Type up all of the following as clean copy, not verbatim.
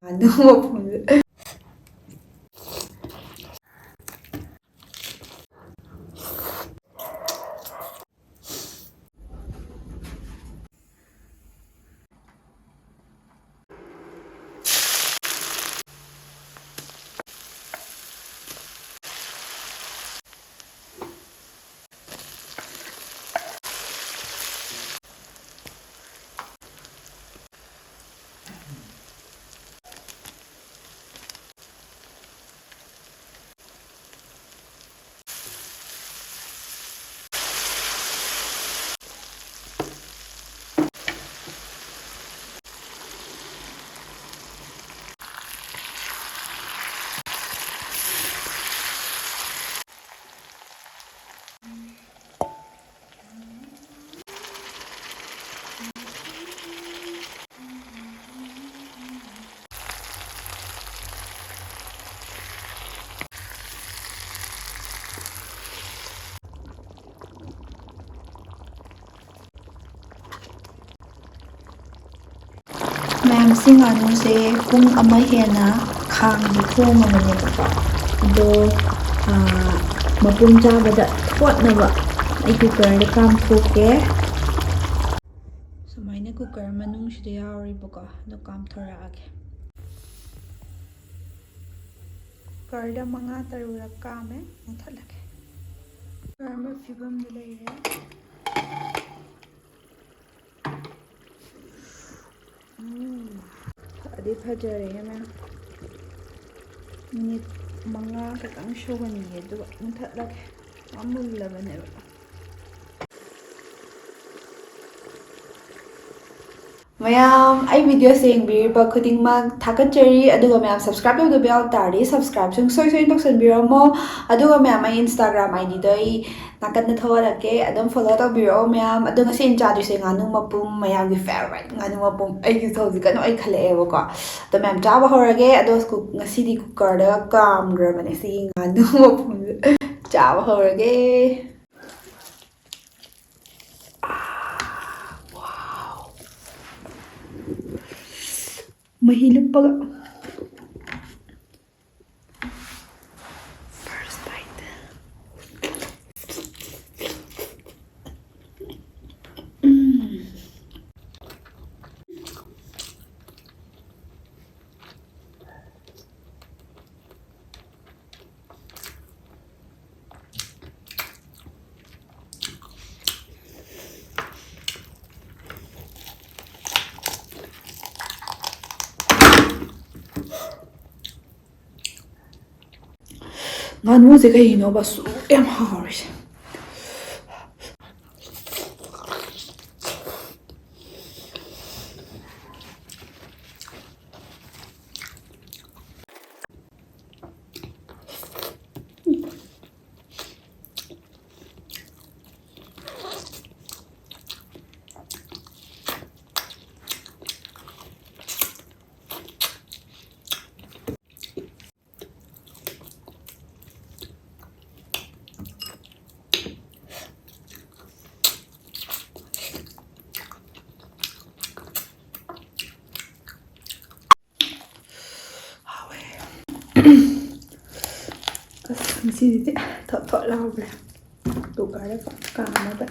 ꯃꯐꯝꯗ ꯃꯌꯥꯝꯁꯤ ꯉꯥꯅꯨꯁꯦ ꯄꯨꯡ ꯑꯃ ꯍꯦꯟꯅ ꯈꯥꯡꯗ ꯊꯣꯡꯉꯕꯅꯦꯕꯀꯣ ꯑꯗꯣ ꯃꯄꯨꯝ ꯆꯥꯕꯗ ꯊꯣꯠꯅꯕ ꯑꯩ ꯀꯨꯀꯔꯗ ꯀꯥꯝꯊꯣꯛꯀꯦ ꯁꯨꯃꯥꯏꯅ ꯀꯨꯀꯔ ꯃꯅꯨꯡꯁꯤꯗ ꯌꯥꯎꯔꯤꯕꯀꯣ ꯑꯗꯣ ꯀꯥꯝꯊꯣꯔꯛꯑꯒꯦ ꯀꯨꯀꯔꯗ 5-6ꯔꯛ ꯀꯥꯝꯃꯦ ꯃꯨꯊꯠꯂꯒꯦ ꯀꯔꯝꯕ ꯐꯤꯕꯝꯗ ꯂꯩꯔꯦ ꯐꯗꯤ ꯐꯖꯔꯦꯍꯦ ꯃꯌꯥꯝ ꯃꯤꯅꯤꯠ 5 ꯈꯛꯇꯪ ꯁꯧꯍꯟꯒꯦ ꯑꯗꯨꯒ ꯃꯨꯊꯠꯂꯒꯦ ꯃꯨꯜꯂꯕꯅꯦꯕ ꯃꯌꯥꯝ ꯑꯩ ꯚꯤꯗꯤꯑꯣꯁꯦ ꯌꯦꯡꯕꯤꯔꯤꯕ ꯈꯨꯗꯤꯡꯃꯛ ꯊꯥꯒꯠꯆꯔꯤ ꯑꯗꯨꯒ ꯃꯌꯥꯝ ꯁꯕꯁꯀ꯭ꯔꯥꯏꯕ ꯇꯧꯗꯕ ꯌꯥꯎ ꯇꯥꯔꯗꯤ ꯁꯕꯁꯀ꯭ꯔꯥꯏꯕ ꯁꯨꯡꯁꯣꯏ ꯇꯧꯁꯟꯕꯤꯔꯝꯃꯣ ꯑꯗꯨꯒ ꯃꯌꯥꯝ ꯑꯩ ꯏꯟꯁꯇꯥꯒ꯭ꯔꯥꯝ ꯑꯥꯏꯗꯤꯗꯣ ꯑꯩ ꯅꯥꯀꯟꯗ ꯊꯣꯛꯍꯜꯂꯛꯀꯦ ꯑꯗꯨꯝ ꯐꯣꯂꯣ ꯇꯧꯕꯤꯔꯛꯑꯣ ꯃꯌꯥꯝ ꯑꯗꯣ ꯉꯁꯤ ꯑꯩꯅ ꯆꯥꯗꯣꯏꯁꯦ ꯉꯥꯅꯨ ꯃꯄꯨꯝ ꯃꯌꯥꯝꯒꯤ ꯐꯦꯚꯣꯔꯥꯏꯠ ꯉꯥꯅꯨ ꯃꯄꯨꯝ ꯑꯩꯒꯤꯁꯨ ꯍꯧꯖꯤꯛ ꯀꯩꯅꯣ ꯑꯩ ꯈꯜꯂꯛꯑꯦꯕꯀꯣ ꯑꯗꯣ ꯃꯌꯥꯝ ꯆꯥꯕ ꯍꯧꯔꯒꯦ ꯑꯗꯣ ꯉꯁꯤꯗꯤ ꯀꯨꯀꯔꯗ ꯀꯥꯝꯈ꯭ꯔꯕꯅꯦ ꯁꯤꯒꯤ ꯉꯥꯅꯨ ꯃꯄꯨꯝꯁꯦ ꯆꯥꯕ ꯍꯧꯔꯒꯦ ꯃꯍꯤ ꯂꯨꯞꯄꯒ ꯐꯥꯔꯁ ꯕꯥꯏꯠ ꯉꯥꯅꯨꯁꯦ ꯀꯩꯒꯤꯅꯣꯕ ꯁꯨꯛ ꯌꯥꯝ ꯍꯥꯎꯔꯤꯁꯦ ꯉꯁꯤꯗꯤ ꯊꯣꯠ ꯂꯥꯎꯈ꯭ꯔꯦ ꯀꯨꯀꯔꯗ ꯀꯥꯝꯃꯒ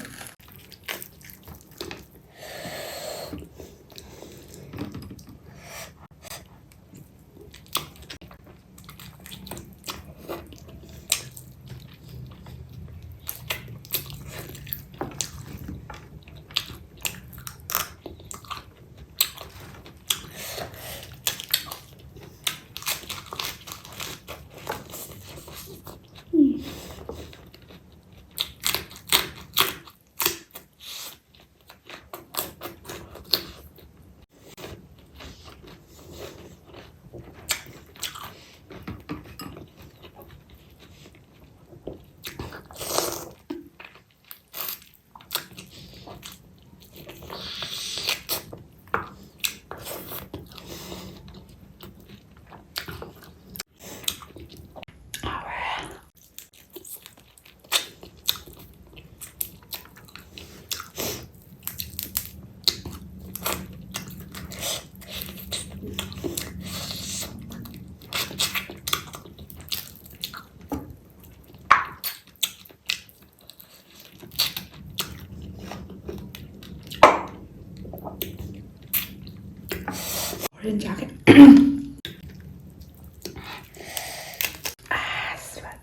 ꯍꯣꯔꯦꯟ ꯆꯥꯒꯦ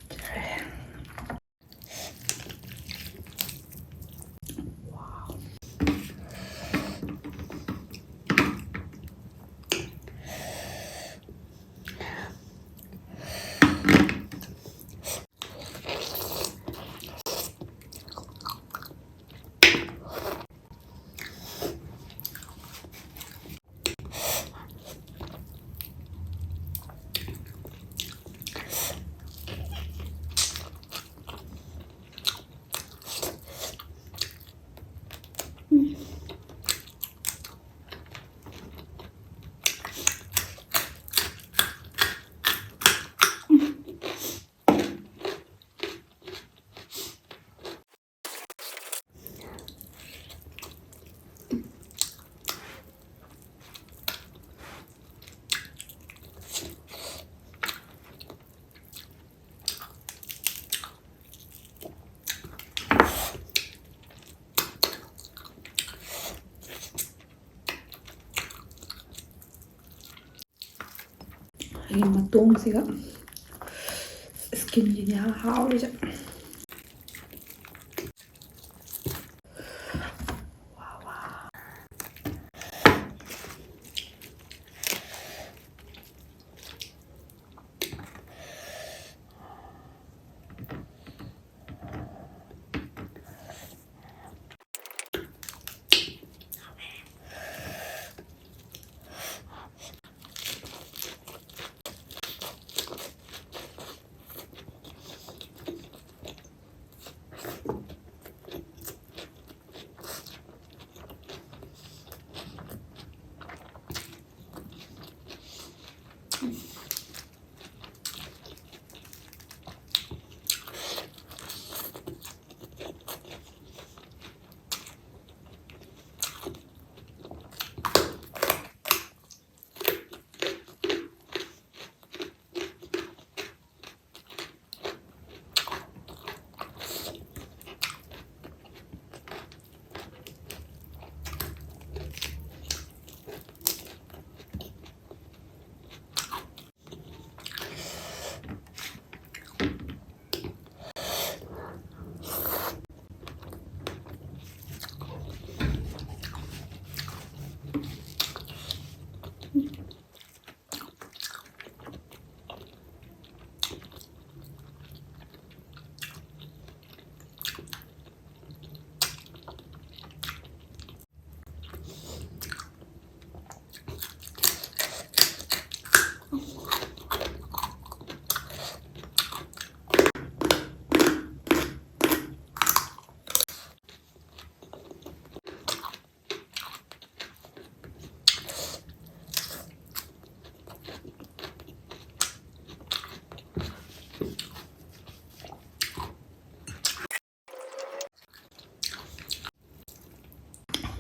ꯐꯖꯔꯦ 이 맛동새가 스킨이 하오리죠.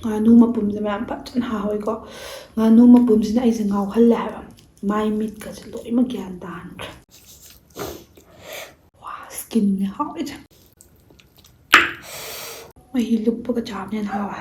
ꯉꯥꯅꯨ ꯃꯄꯨꯝꯁꯦ ꯃꯌꯥꯝ ꯐꯖꯅ ꯍꯥꯎꯋꯤꯀꯣ. ꯉꯥꯅꯨ ꯃꯄꯨꯝꯁꯤꯅ ꯑꯩꯁꯦ ꯉꯥꯎꯍꯜꯂꯦ ꯍꯥꯏꯕ. ꯃꯥꯏ ꯃꯤꯠꯀꯁꯦ ꯂꯣꯏꯅꯃꯛ ꯒ꯭ꯌꯥꯟ ꯇꯥꯍꯟꯈ꯭ꯔꯦ. ꯋꯥ ꯁ꯭ꯀꯤꯟꯅꯦ ꯍꯥꯎꯔꯤꯁꯦ. ꯃꯍꯤ ꯂꯨꯞꯄꯒ ꯆꯥꯕꯅ ꯍꯦꯟꯅ ꯍꯥꯎꯋꯦ.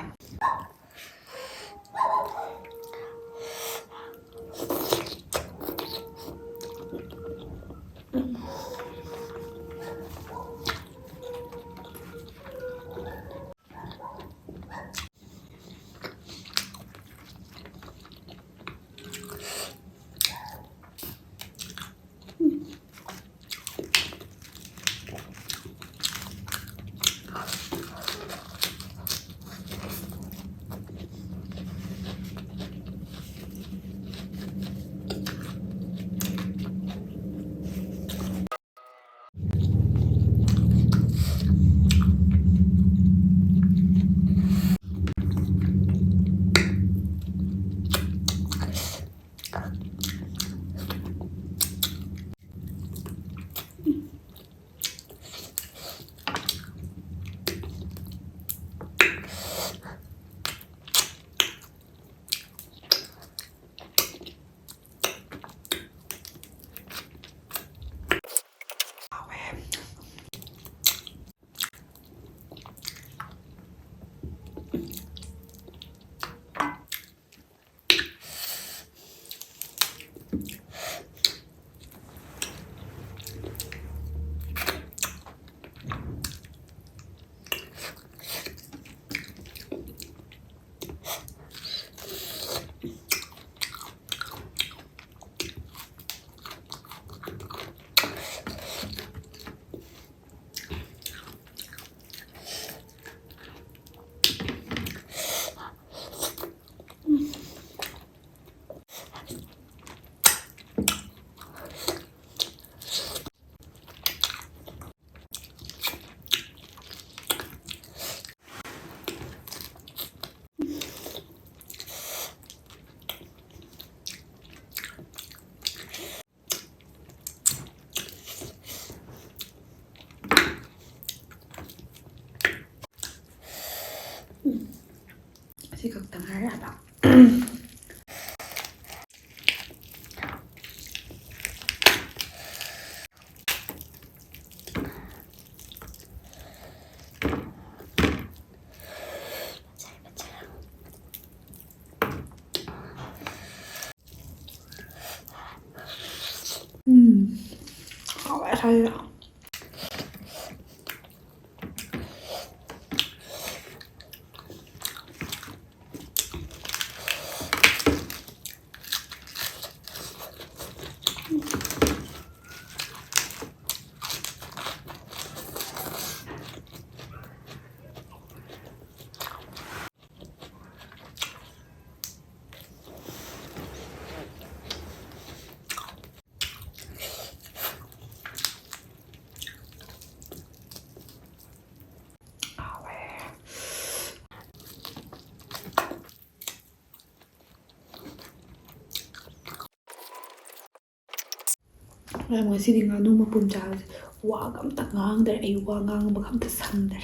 ꯁꯤ ꯈꯛꯇꯪ ꯉꯥꯏꯔꯕ hawai 사요. ꯉꯁꯤꯗꯤ ꯉꯥꯅꯨ ꯃꯄꯨꯝ ꯆꯥꯕꯁꯦ ꯋꯥꯒ ꯑꯝꯇ ꯉꯥꯡꯗ꯭ꯔꯦ. ꯑꯩ ꯋꯥ ꯉꯥꯡꯕꯒ ꯑꯝꯇ ꯁꯪꯗ꯭ꯔꯦ.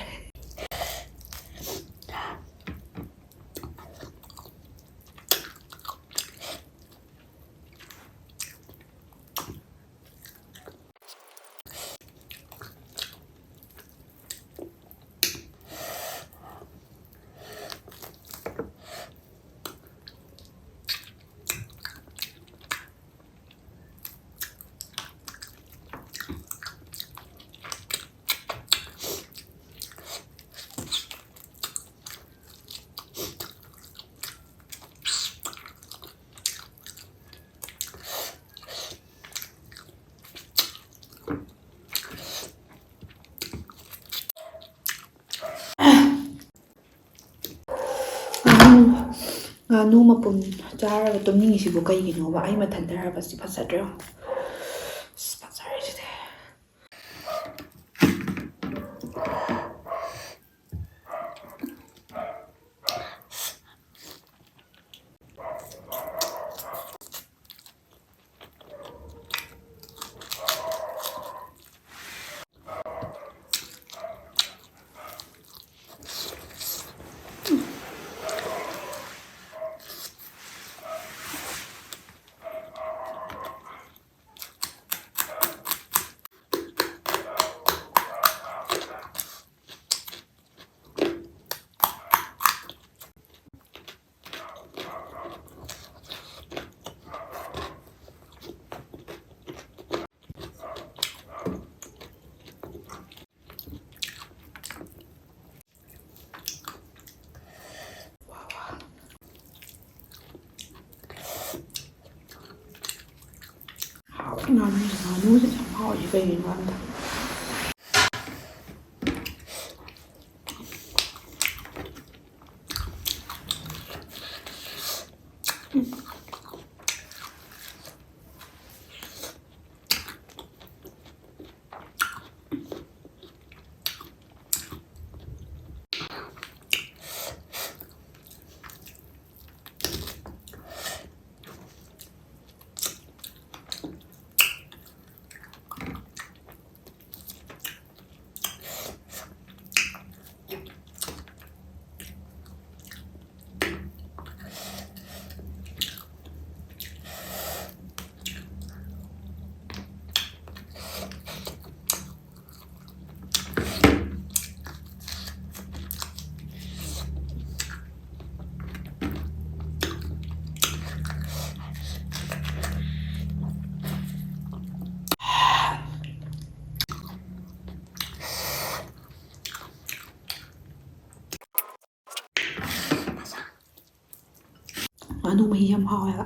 ꯉꯥꯅꯨ ꯃꯄꯨꯝ ꯆꯥꯔꯒ ꯇꯨꯝꯅꯤꯡꯉꯤꯁꯤꯕꯨ ꯀꯩꯒꯤꯅꯣꯕ? ꯑꯩ ꯃꯊꯟꯇ ꯍꯥꯏꯔꯕꯁꯤ ꯐꯖꯗ꯭ꯔꯣ? ꯐꯖꯔꯤꯁꯤꯗꯤ. ꯉꯥꯅꯨꯁꯦ ꯌꯥꯝ ꯍꯥꯎꯋꯤ ꯀꯩꯒꯤꯅꯣ ꯈꯪꯗꯦ. ꯉꯥꯅꯨ ꯃꯍꯤ ꯌꯥꯝ ꯍꯥꯎꯋꯦꯕ.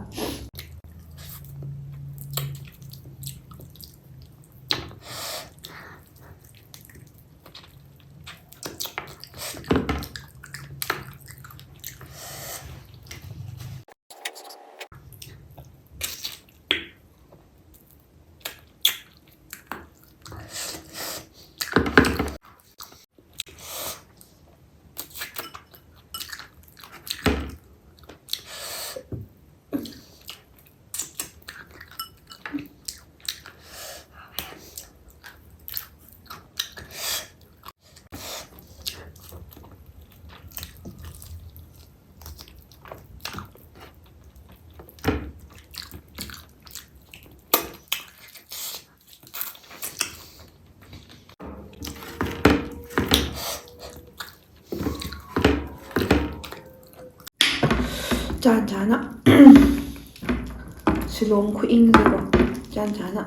ꯆꯥꯟ ꯆꯥꯅ ꯁꯤꯂꯣꯡ ꯈꯨꯏꯪꯁꯤꯀꯣ ꯆꯥꯟ ꯆꯥꯅ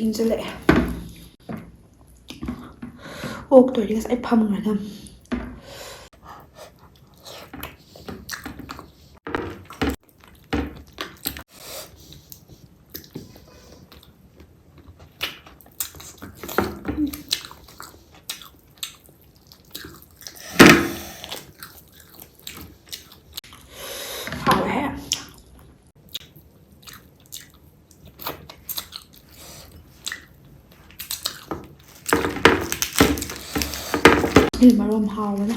ꯏꯪꯁꯤꯜꯂꯛꯑꯦ ꯑꯣꯛꯇꯣꯏꯗꯤ ꯉꯁꯥꯏ ꯐꯝꯈ꯭ꯔꯗꯝ 하루에 이 말은 하루나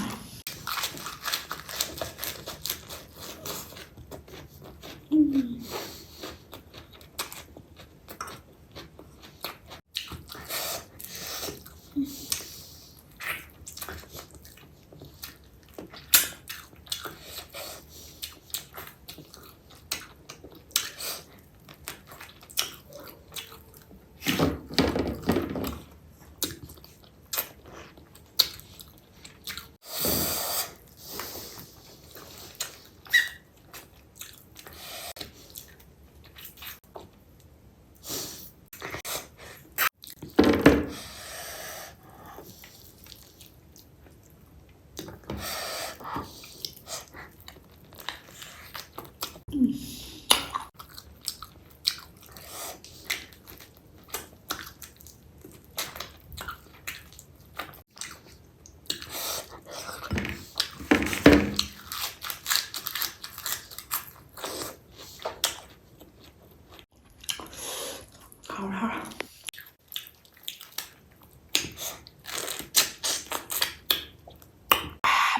하루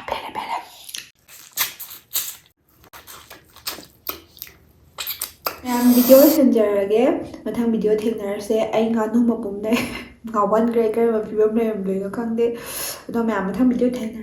벨레 벨레 ꯃꯌꯥꯝ ꯚꯤꯗꯤꯑꯣ ꯂꯣꯏꯁꯤꯟꯖꯔꯒꯦ ꯃꯊꯪ ꯚꯤꯗꯤꯑꯣ ꯊꯦꯡꯅꯔꯁꯦ ꯑꯩ ꯉꯥꯅꯨ ꯃꯄꯨꯝꯗꯩ ꯉꯥꯎꯍꯟꯈ꯭ꯔꯦ ꯀꯔꯝꯕ ꯐꯤꯕꯝ ꯂꯩꯔꯝꯗꯣꯏꯅꯣ ꯈꯪꯗꯦ ꯑꯗꯣ ꯃꯌꯥꯝ ꯃꯊꯪ ꯚꯤꯗꯤꯑꯣ ꯊꯦꯡꯅꯔꯁꯦ